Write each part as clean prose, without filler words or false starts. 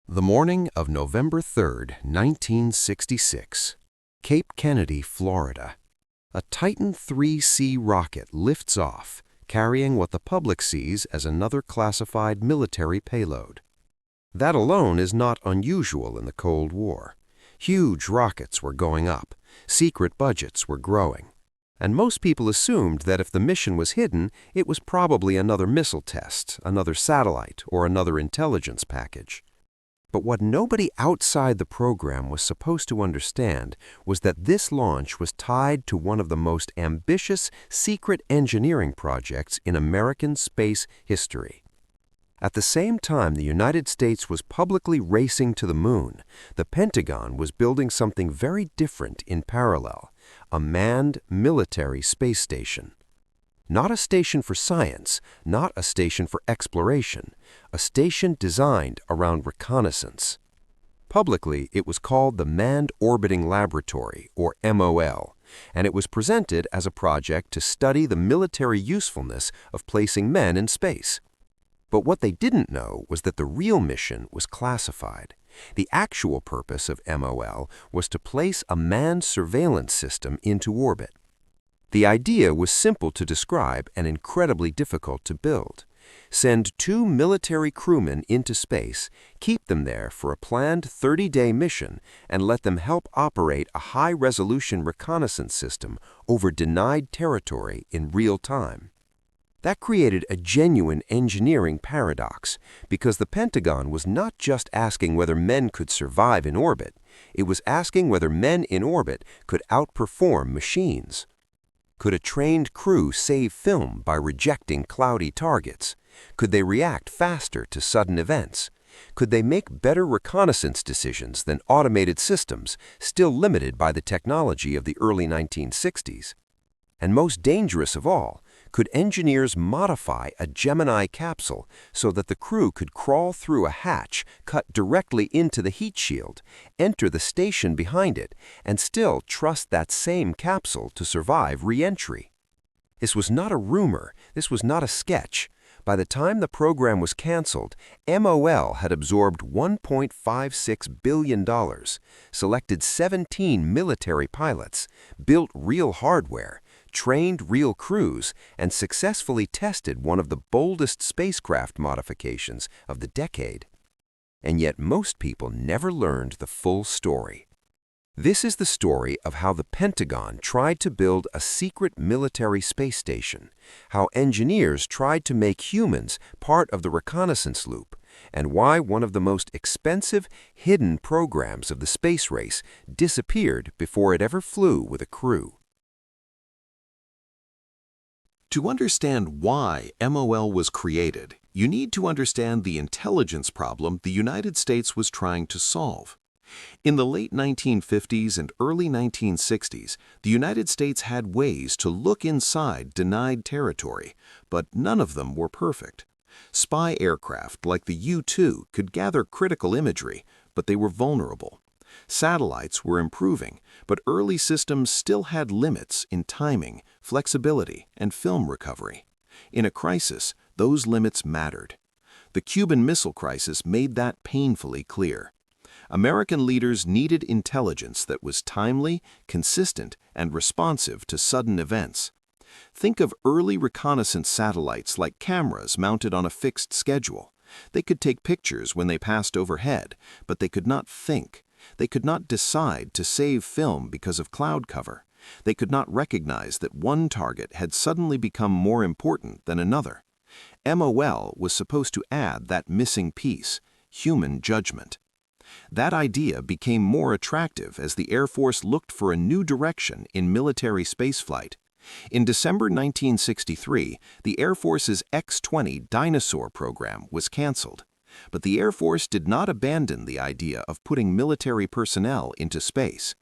The morning of November 3, 1966, Cape Kennedy, Florida. A Titan 3C rocket lifts off, carrying what the public sees as another classified military payload. That alone is not unusual in the Cold War. Huge rockets were going up, secret budgets were growing, and most people assumed that if the mission was hidden, it was probably another missile test, another satellite, or another intelligence package. But what nobody outside the program was supposed to understand was that this launch was tied to one of the most ambitious secret engineering projects in American space history. At the same time the United States was publicly racing to the moon, the Pentagon was building something very different in parallel, a manned military space station. Not a station for science, not a station for exploration, a station designed around reconnaissance. Publicly, it was called the Manned Orbiting Laboratory, or MOL, and it was presented as a project to study the military usefulness of placing men in space. But what they didn't know was that the real mission was classified. The actual purpose of MOL was to place a manned surveillance system into orbit. The idea was simple to describe and incredibly difficult to build. Send 2 military crewmen into space, keep them there for a planned 30-day mission, and let them help operate a high-resolution reconnaissance system over denied territory in real time. That created a genuine engineering paradox, because the Pentagon was not just asking whether men could survive in orbit, it was asking whether men in orbit could outperform machines. Could a trained crew save film by rejecting cloudy targets? Could they react faster to sudden events? Could they make better reconnaissance decisions than automated systems, still limited by the technology of the early 1960s? And most dangerous of all, could engineers modify a Gemini capsule so that the crew could crawl through a hatch cut directly into the heat shield, enter the station behind it, and still trust that same capsule to survive re-entry? This was not a rumor, this was not a sketch. By the time the program was canceled, MOL had absorbed $1.56 billion, selected 17 military pilots, built real hardware, trained real crews, and successfully tested one of the boldest spacecraft modifications of the decade. And yet most people never learned the full story. This is the story of how the Pentagon tried to build a secret military space station, how engineers tried to make humans part of the reconnaissance loop, and why one of the most expensive, hidden programs of the space race disappeared before it ever flew with a crew. To understand why MOL was created, you need to understand the intelligence problem the United States was trying to solve. In the late 1950s and early 1960s, the United States had ways to look inside denied territory, but none of them were perfect. Spy aircraft like the U-2 could gather critical imagery, but they were vulnerable. Satellites were improving, but early systems still had limits in timing, flexibility, and film recovery. In a crisis, those limits mattered. The Cuban Missile Crisis made that painfully clear. American leaders needed intelligence that was timely, consistent, and responsive to sudden events. Think of early reconnaissance satellites like cameras mounted on a fixed schedule. They could take pictures when they passed overhead, but they could not think. They could not decide to save film because of cloud cover. They could not recognize that one target had suddenly become more important than another. MOL was supposed to add that missing piece, human judgment. That idea became more attractive as the Air Force looked for a new direction in military spaceflight. In December 1963, the Air Force's X-20 Dinosaur program was canceled. But the Air Force did not abandon the idea of putting military personnel into space.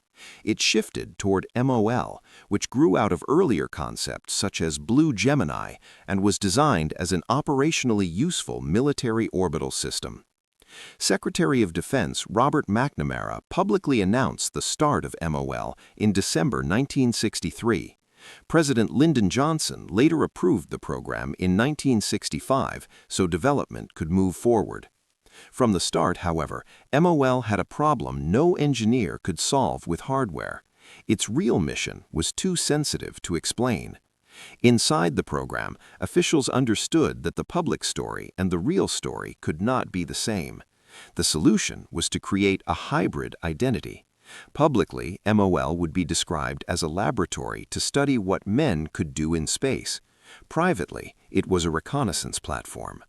It shifted toward MOL, which grew out of earlier concepts such as Blue Gemini and was designed as an operationally useful military orbital system. Secretary of Defense Robert McNamara publicly announced the start of MOL in December 1963. President Lyndon Johnson later approved the program in 1965 so development could move forward. From the start, however, MOL had a problem no engineer could solve with hardware. Its real mission was too sensitive to explain. Inside the program, officials understood that the public story and the real story could not be the same. The solution was to create a hybrid identity. Publicly, MOL would be described as a laboratory to study what men could do in space. Privately, it was a reconnaissance platform.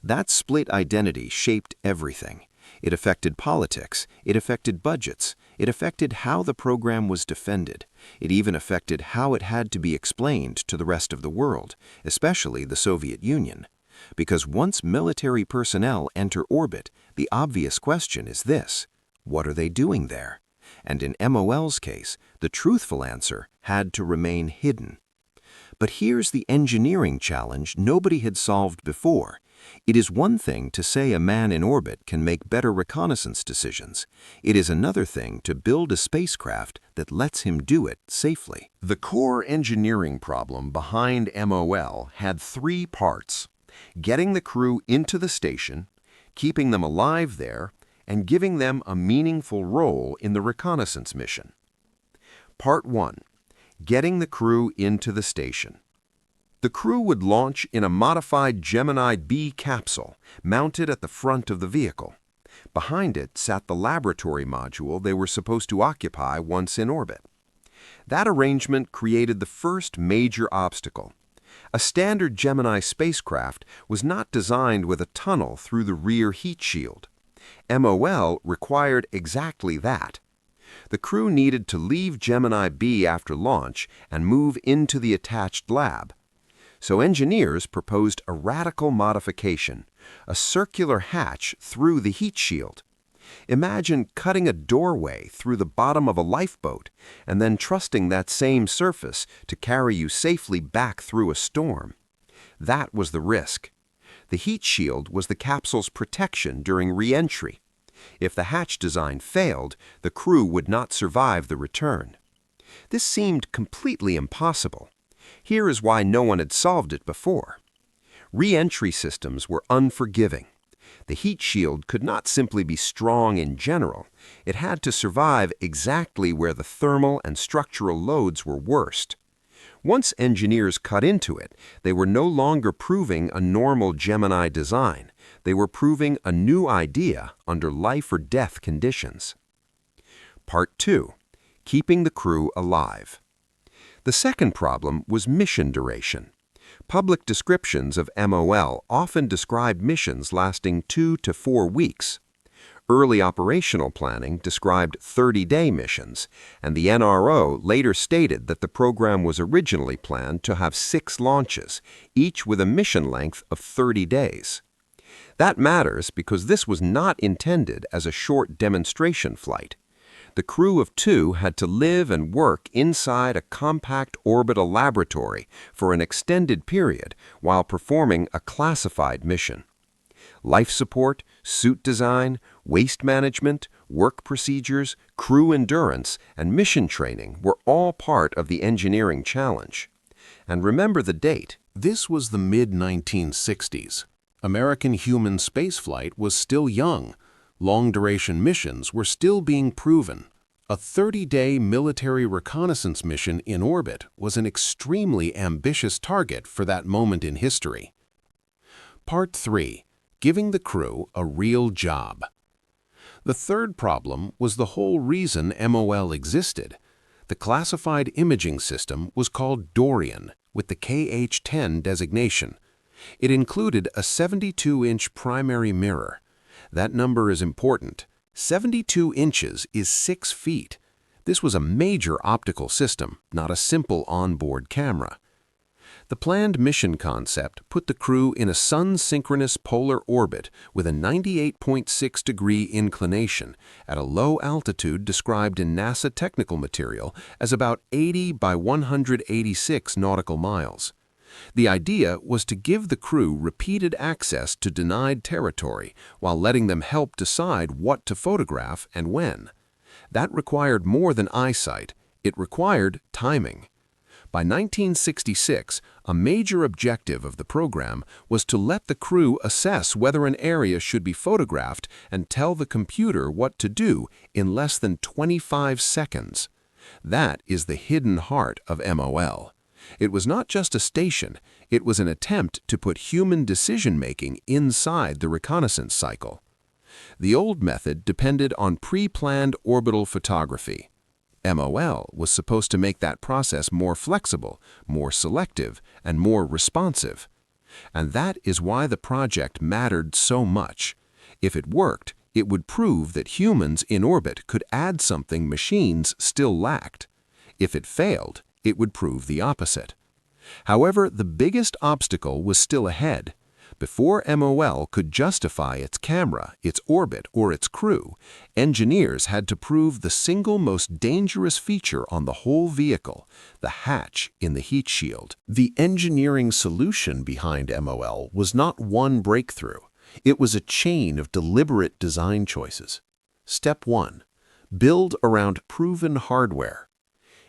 That split identity shaped everything. It affected politics, it affected budgets, it affected how the program was defended. It even affected how it had to be explained to the rest of the world, especially the Soviet Union. Because once military personnel enter orbit, the obvious question is this: what are they doing there? And in MOL's case, the truthful answer had to remain hidden. But here's the engineering challenge nobody had solved before. It is one thing to say a man in orbit can make better reconnaissance decisions. It is another thing to build a spacecraft that lets him do it safely. The core engineering problem behind MOL had three parts: getting the crew into the station, keeping them alive there, and giving them a meaningful role in the reconnaissance mission. Part 1. Getting the crew into the station. The crew would launch in a modified Gemini B capsule mounted at the front of the vehicle. Behind it sat the laboratory module they were supposed to occupy once in orbit. That arrangement created the first major obstacle. A standard Gemini spacecraft was not designed with a tunnel through the rear heat shield. MOL required exactly that. The crew needed to leave Gemini B after launch and move into the attached lab. So engineers proposed a radical modification, a circular hatch through the heat shield. Imagine cutting a doorway through the bottom of a lifeboat and then trusting that same surface to carry you safely back through a storm. That was the risk. The heat shield was the capsule's protection during re-entry. If the hatch design failed, the crew would not survive the return. This seemed completely impossible. Here is why no one had solved it before. Re-entry systems were unforgiving. The heat shield could not simply be strong in general. It had to survive exactly where the thermal and structural loads were worst. Once engineers cut into it, they were no longer proving a normal Gemini design. They were proving a new idea under life-or-death conditions. Part 2. Keeping the crew alive. The second problem was mission duration. Public descriptions of MOL often described missions lasting 2 to 4 weeks. Early operational planning described 30-day missions, and the NRO later stated that the program was originally planned to have 6 launches, each with a mission length of 30 days. That matters because this was not intended as a short demonstration flight. The crew of 2 had to live and work inside a compact orbital laboratory for an extended period while performing a classified mission. Life support, suit design, waste management, work procedures, crew endurance, and mission training were all part of the engineering challenge. And remember the date. This was the mid-1960s. American human spaceflight was still young. Long-duration missions were still being proven. A 30-day military reconnaissance mission in orbit was an extremely ambitious target for that moment in history. Part 3. Giving the crew a real job. The third problem was the whole reason MOL existed. The classified imaging system was called Dorian, with the KH-10 designation. It included a 72-inch primary mirror. That number is important. 72 inches is 6 feet. This was a major optical system, not a simple onboard camera. The planned mission concept put the crew in a sun-synchronous polar orbit with a 98.6-degree inclination at a low altitude described in NASA technical material as about 80 by 186 nautical miles. The idea was to give the crew repeated access to denied territory while letting them help decide what to photograph and when. That required more than eyesight. It required timing. By 1966, a major objective of the program was to let the crew assess whether an area should be photographed and tell the computer what to do in less than 25 seconds. That is the hidden heart of MOL. It was not just a station, it was an attempt to put human decision-making inside the reconnaissance cycle. The old method depended on pre-planned orbital photography. MOL was supposed to make that process more flexible, more selective, and more responsive. And that is why the project mattered so much. If it worked, it would prove that humans in orbit could add something machines still lacked. If it failed, it would prove the opposite. However, the biggest obstacle was still ahead. Before MOL could justify its camera, its orbit, or its crew, engineers had to prove the single most dangerous feature on the whole vehicle, the hatch in the heat shield. The engineering solution behind MOL was not one breakthrough. It was a chain of deliberate design choices. Step 1. Build around proven hardware.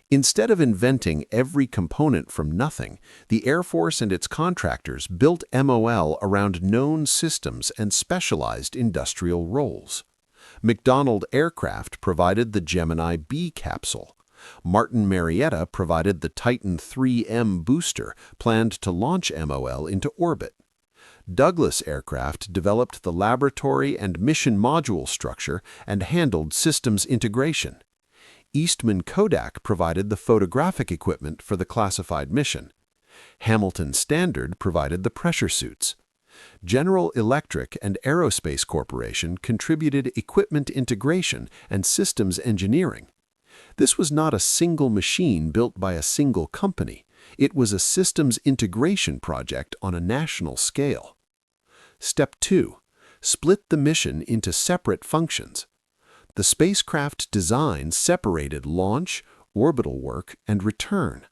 Instead of inventing every component from nothing, the Air Force and its contractors built MOL around known systems and specialized industrial roles. McDonnell Aircraft provided the Gemini B capsule. Martin Marietta provided the Titan IIIM booster planned to launch MOL into orbit. Douglas Aircraft developed the laboratory and mission module structure and handled systems integration. Eastman Kodak provided the photographic equipment for the classified mission. Hamilton Standard provided the pressure suits. General Electric and Aerospace Corporation contributed equipment integration and systems engineering. This was not a single machine built by a single company. It was a systems integration project on a national scale. Step 2. Split the mission into separate functions. The spacecraft design separated launch, orbital work, and return.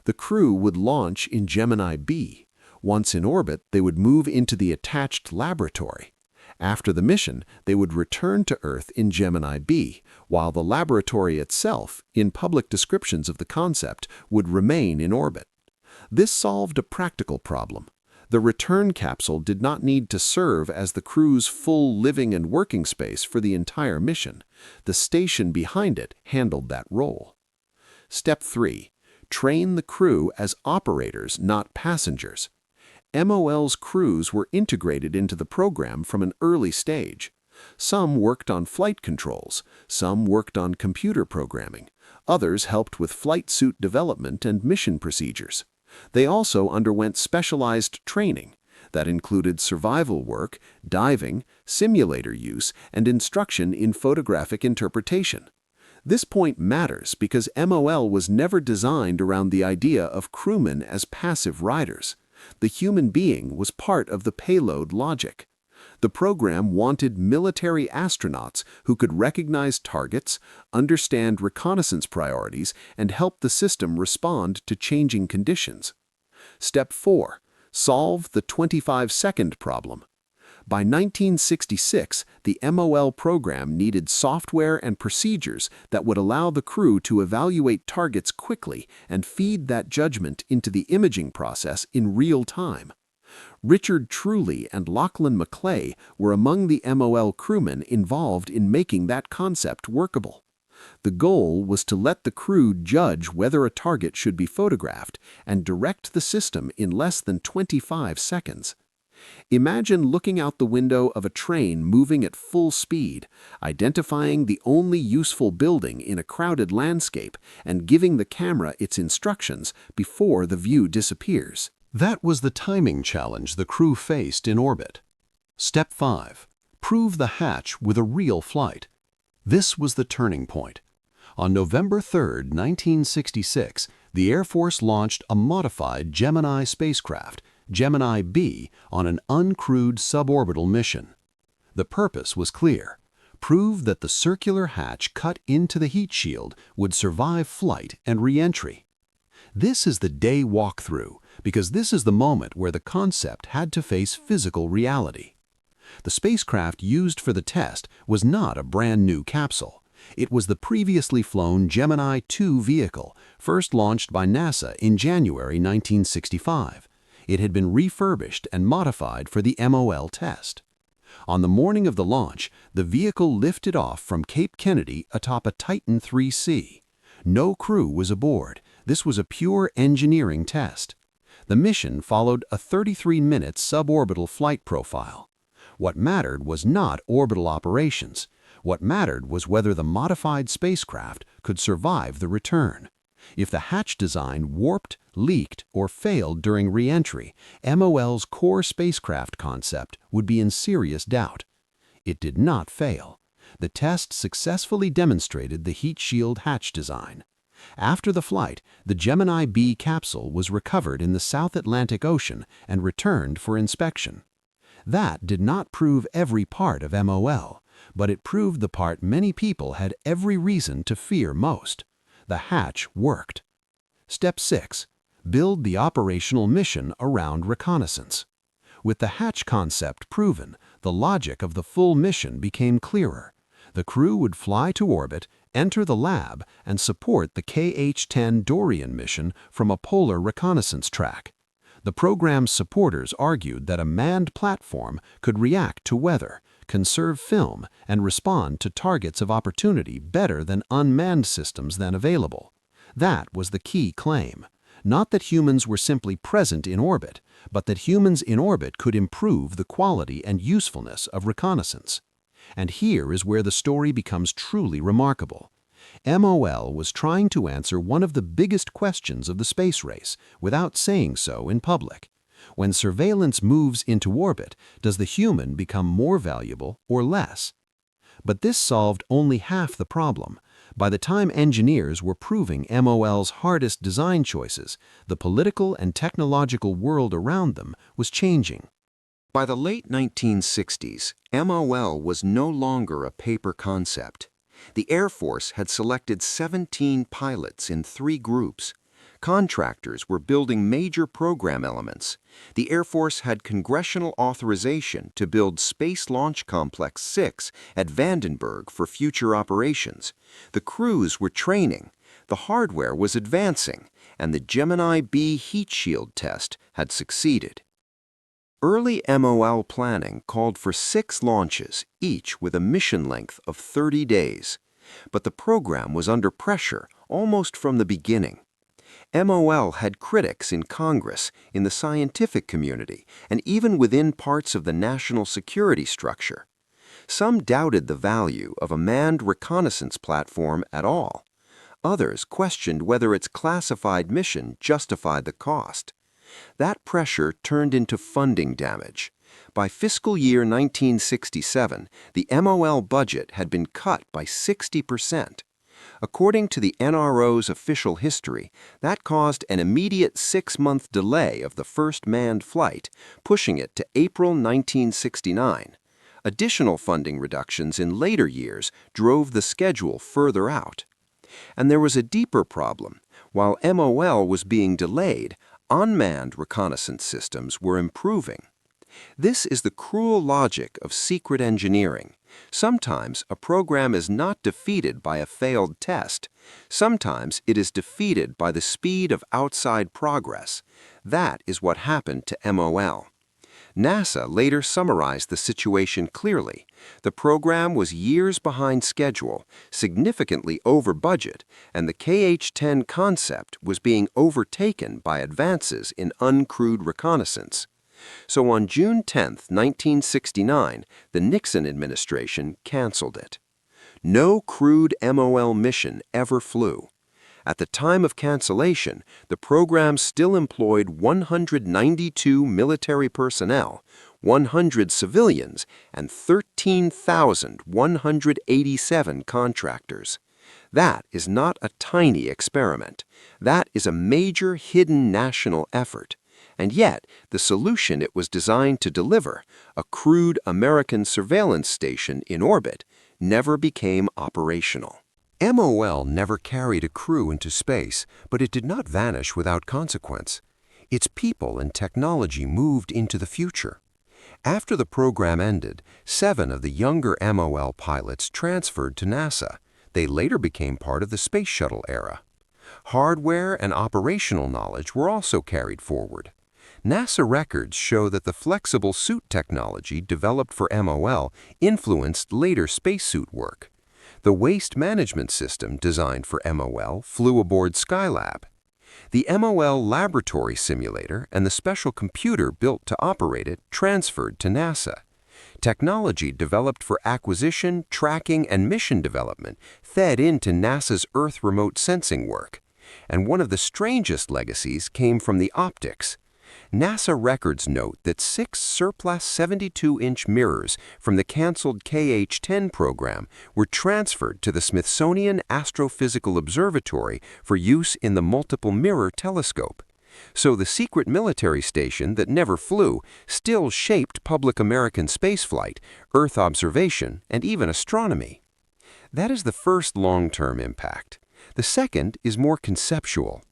The crew would launch in Gemini B. Once in orbit, they would move into the attached laboratory. After the mission, they would return to Earth in Gemini B, while the laboratory itself, in public descriptions of the concept, would remain in orbit. This solved a practical problem. The return capsule did not need to serve as the crew's full living and working space for the entire mission. The station behind it handled that role. Step 3. Train the crew as operators, not passengers. MOL's crews were integrated into the program from an early stage. Some worked on flight controls, some worked on computer programming, others helped with flight suit development and mission procedures. They also underwent specialized training that included survival work, diving, simulator use, and instruction in photographic interpretation. This point matters because MOL was never designed around the idea of crewmen as passive riders. The human being was part of the payload logic. The program wanted military astronauts who could recognize targets, understand reconnaissance priorities, and help the system respond to changing conditions. Step 4. Solve the 25-second problem. By 1966, the MOL program needed software and procedures that would allow the crew to evaluate targets quickly and feed that judgment into the imaging process in real time. Richard Truly and Lachlan McClay were among the MOL crewmen involved in making that concept workable. The goal was to let the crew judge whether a target should be photographed and direct the system in less than 25 seconds. Imagine looking out the window of a train moving at full speed, identifying the only useful building in a crowded landscape, and giving the camera its instructions before the view disappears. That was the timing challenge the crew faced in orbit. Step 5. Prove the hatch with a real flight. This was the turning point. On November 3, 1966, the Air Force launched a modified Gemini spacecraft, Gemini B, on an uncrewed suborbital mission. The purpose was clear: prove that the circular hatch cut into the heat shield would survive flight and re-entry. This is the day walkthrough, because this is the moment where the concept had to face physical reality. The spacecraft used for the test was not a brand new capsule. It was the previously flown Gemini 2 vehicle, first launched by NASA in January 1965. It had been refurbished and modified for the MOL test. On the morning of the launch, the vehicle lifted off from Cape Kennedy atop a Titan 3C. No crew was aboard. This was a pure engineering test. The mission followed a 33-minute suborbital flight profile. What mattered was not orbital operations. What mattered was whether the modified spacecraft could survive the return. If the hatch design warped, leaked, or failed during re-entry, MOL's core spacecraft concept would be in serious doubt. It did not fail. The test successfully demonstrated the heat shield hatch design. After the flight, the Gemini B capsule was recovered in the South Atlantic Ocean and returned for inspection. That did not prove every part of MOL, but it proved the part many people had every reason to fear most. The hatch worked. Step 6. Build the operational mission around reconnaissance. With the hatch concept proven, the logic of the full mission became clearer. The crew would fly to orbit, enter the lab, and support the KH-10 Dorian mission from a polar reconnaissance track. The program's supporters argued that a manned platform could react to weather, conserve film, and respond to targets of opportunity better than unmanned systems then available. That was the key claim. Not that humans were simply present in orbit, but that humans in orbit could improve the quality and usefulness of reconnaissance. And here is where the story becomes truly remarkable. MOL was trying to answer one of the biggest questions of the space race without saying so in public. When surveillance moves into orbit, does the human become more valuable or less? But this solved only half the problem. By the time engineers were proving MOL's hardest design choices, the political and technological world around them was changing. By the late 1960s, MOL was no longer a paper concept. The Air Force had selected 17 pilots in 3 groups. Contractors were building major program elements. The Air Force had congressional authorization to build Space Launch Complex 6 at Vandenberg for future operations. The crews were training, the hardware was advancing, and the Gemini B heat shield test had succeeded. Early MOL planning called for 6 launches, each with a mission length of 30 days. But the program was under pressure almost from the beginning. MOL had critics in Congress, in the scientific community, and even within parts of the national security structure. Some doubted the value of a manned reconnaissance platform at all. Others questioned whether its classified mission justified the cost. That pressure turned into funding damage. By fiscal year 1967, the MOL budget had been cut by 60%. According to the NRO's official history, that caused an immediate 6-month delay of the first manned flight, pushing it to April 1969. Additional funding reductions in later years drove the schedule further out. And there was a deeper problem. While MOL was being delayed, unmanned reconnaissance systems were improving. This is the cruel logic of secret engineering. Sometimes a program is not defeated by a failed test. Sometimes it is defeated by the speed of outside progress. That is what happened to MOL. NASA later summarized the situation clearly. The program was years behind schedule, significantly over budget, and the KH-10 concept was being overtaken by advances in uncrewed reconnaissance. So on June 10, 1969, the Nixon administration canceled it. No crewed MOL mission ever flew. At the time of cancellation, the program still employed 192 military personnel, 100 civilians, and 13,187 contractors. That is not a tiny experiment. That is a major hidden national effort. And yet, the solution it was designed to deliver, a crewed American surveillance station in orbit, never became operational. MOL never carried a crew into space, but it did not vanish without consequence. Its people and technology moved into the future. After the program ended, 7 of the younger MOL pilots transferred to NASA. They later became part of the space shuttle era. Hardware and operational knowledge were also carried forward. NASA records show that the flexible suit technology developed for MOL influenced later spacesuit work. The waste management system designed for MOL flew aboard Skylab. The MOL laboratory simulator and the special computer built to operate it transferred to NASA. Technology developed for acquisition, tracking, and mission development fed into NASA's Earth remote sensing work. And one of the strangest legacies came from the optics. NASA records note that 6 surplus 72-inch mirrors from the canceled KH-10 program were transferred to the Smithsonian Astrophysical Observatory for use in the multiple mirror telescope. So the secret military station that never flew still shaped public American spaceflight, Earth observation, and even astronomy. That is the first long-term impact. The second is more conceptual.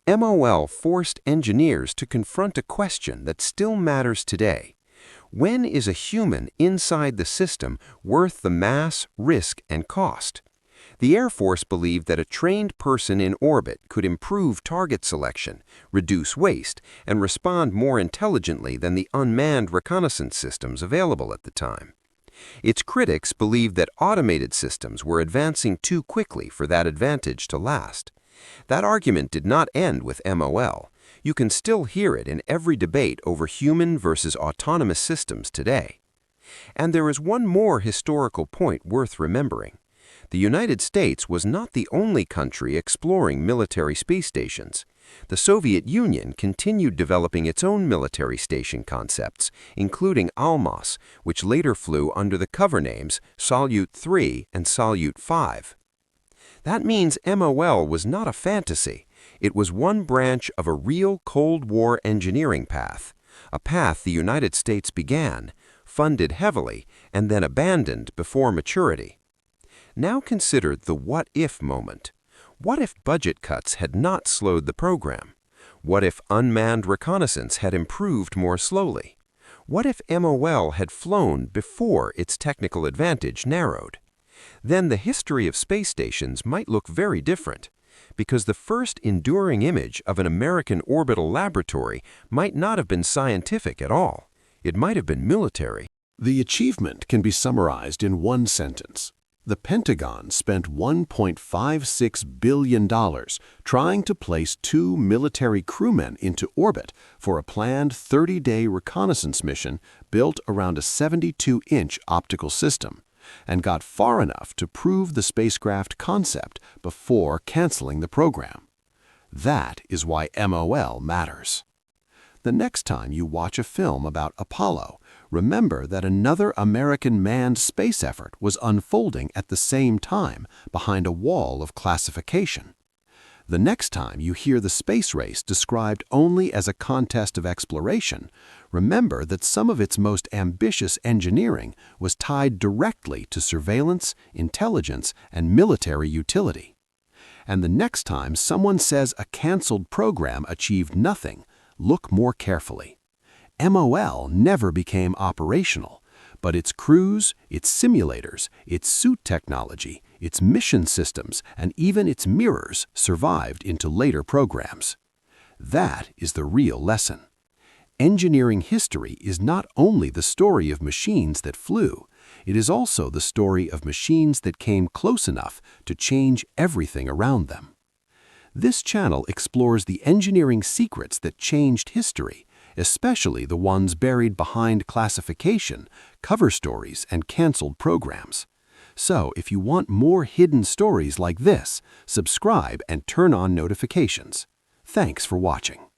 MOL forced engineers to confront a question that still matters today. When is a human inside the system worth the mass, risk, and cost? The Air Force believed that a trained person in orbit could improve target selection, reduce waste, and respond more intelligently than the unmanned reconnaissance systems available at the time. Its critics believed that automated systems were advancing too quickly for that advantage to last. That argument did not end with MOL. You can still hear it in every debate over human versus autonomous systems today. And there is one more historical point worth remembering. The United States was not the only country exploring military space stations. The Soviet Union continued developing its own military station concepts, including Almaz, which later flew under the cover names Salyut 3 and Salyut 5. That means MOL was not a fantasy. It was one branch of a real Cold War engineering path, a path the United States began, funded heavily, and then abandoned before maturity. Now consider the what-if moment. What if budget cuts had not slowed the program? What if unmanned reconnaissance had improved more slowly? What if MOL had flown before its technical advantage narrowed? Then the history of space stations might look very different, because the first enduring image of an American orbital laboratory might not have been scientific at all. It might have been military. The achievement can be summarized in one sentence. The Pentagon spent $1.56 billion trying to place 2 military crewmen into orbit for a planned 30-day reconnaissance mission built around a 72-inch optical system, and got far enough to prove the spacecraft concept before canceling the program. That is why MOL matters. The next time you watch a film about Apollo, remember that another American manned space effort was unfolding at the same time behind a wall of classification. The next time you hear the space race described only as a contest of exploration, remember that some of its most ambitious engineering was tied directly to surveillance, intelligence, and military utility. And the next time someone says a canceled program achieved nothing, look more carefully. MOL never became operational, but its crews, its simulators, its suit technology, its mission systems, and even its mirrors survived into later programs. That is the real lesson. Engineering history is not only the story of machines that flew, it is also the story of machines that came close enough to change everything around them. This channel explores the engineering secrets that changed history, especially the ones buried behind classification, cover stories, and canceled programs. So, if you want more hidden stories like this, subscribe and turn on notifications. Thanks for watching.